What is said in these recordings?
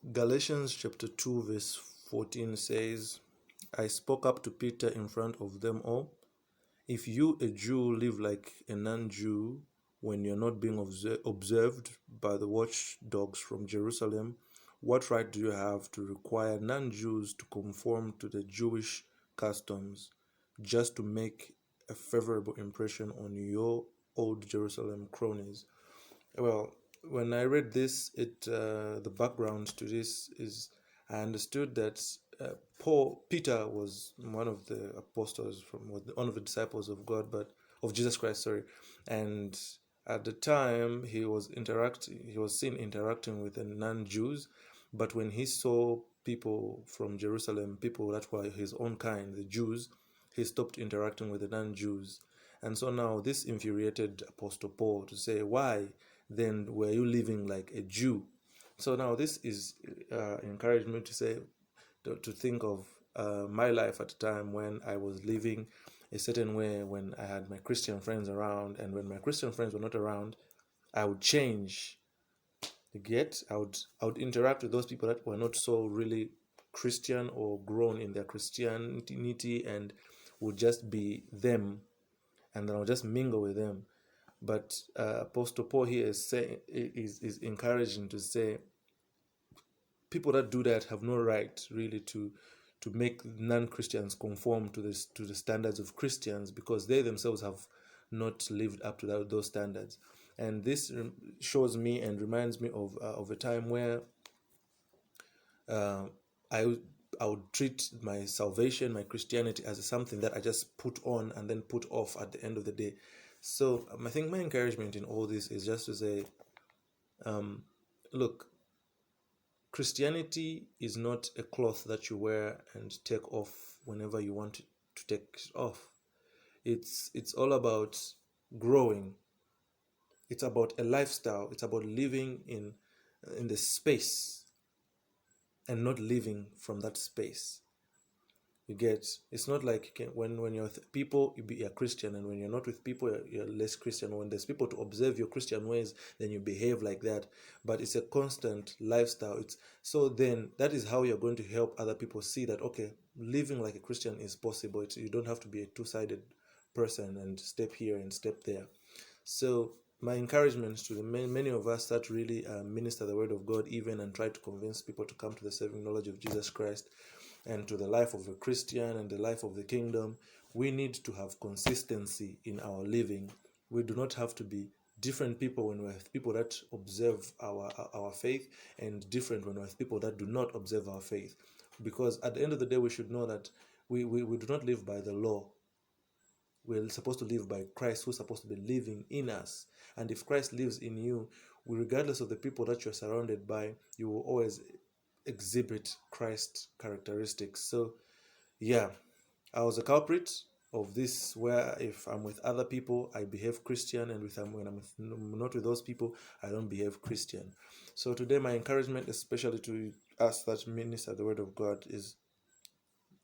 Galatians chapter 2 verse 14 says, I spoke up to Peter in front of them all. If you, a Jew, live like a non-Jew when you're not being observed by the watchdogs from Jerusalem, what right do you have to require non-Jews to conform to the Jewish customs just to make a favorable impression on your old Jerusalem cronies? Well, when I read this, the background to this is I understood that Peter was one of the apostles one of the disciples of God, but of Jesus Christ, sorry, and at the time he was seen interacting with the non-Jews, but when he saw people from Jerusalem, people that were his own kind, the Jews, he stopped interacting with the non-Jews. And so now this infuriated Apostle Paul to say, why then were you living like a Jew? So now this is encouraged me to say, to think of my life at a time when I was living a certain way, when I had my Christian friends around, and when my Christian friends were not around, I would change. I would interact with those people that were not so really Christian or grown in their Christianity, and would just be them, and then I'll just mingle with them. But Apostle Paul here is encouraging to say people that do that have no right really to make non-Christians conform to the standards of Christians, because they themselves have not lived up to those standards. And this shows me and reminds me of a time where uh, I I would treat my salvation, my Christianity, as something that I just put on and then put off at the end of the day. So I think my encouragement in all this is just to say, look, Christianity is not a cloth that you wear and take off whenever you want to take it off. It's all about growing. It's about a lifestyle. It's about living in the space and not living from that space. You get, it's not like you can, when you're with people, you're a Christian, and when you're not with people, you're less Christian. When there's people to observe your Christian ways, then you behave like that. But it's a constant lifestyle. It's so then that is how you're going to help other people see that, okay, living like a Christian is possible. You don't have to be a two-sided person and step here and step there. So my encouragement to the many of us that really minister the word of God even and try to convince people to come to the saving knowledge of Jesus Christ and to the life of a Christian and the life of the kingdom, we need to have consistency in our living. We do not have to be different people when we're with people that observe our faith, and different when we're with people that do not observe our faith. Because at the end of the day, we should know that we do not live by the law. We're supposed to live by Christ, who's supposed to be living in us. And if Christ lives in you, regardless of the people that you're surrounded by, you will always exhibit Christ characteristics. So yeah, I was a culprit of this, where if I'm with other people I behave Christian, and when I'm not with those people I don't behave Christian. So today my encouragement, especially to us that minister the word of God, is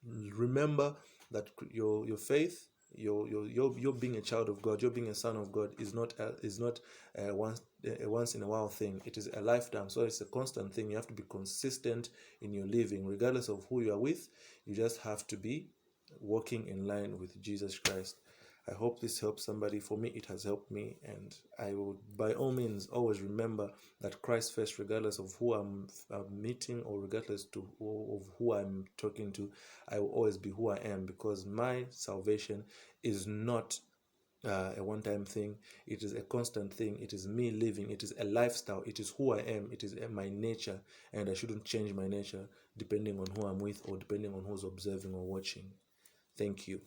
remember that your faith, your being a child of God, your being a son of God is not a once in a while thing. It is a lifetime. So it's a constant thing. You have to be consistent in your living, regardless of who you are with. You just have to be walking in line with Jesus Christ. I hope this helps somebody. For me, it has helped me, and I will, by all means, always remember that Christ first, regardless of who I'm meeting or regardless of who I'm talking to. I will always be who I am, because my salvation is not a one-time thing. It is a constant thing. It is me living. It is a lifestyle. It is who I am. It is my nature, and I shouldn't change my nature depending on who I'm with or depending on who's observing or watching. Thank you.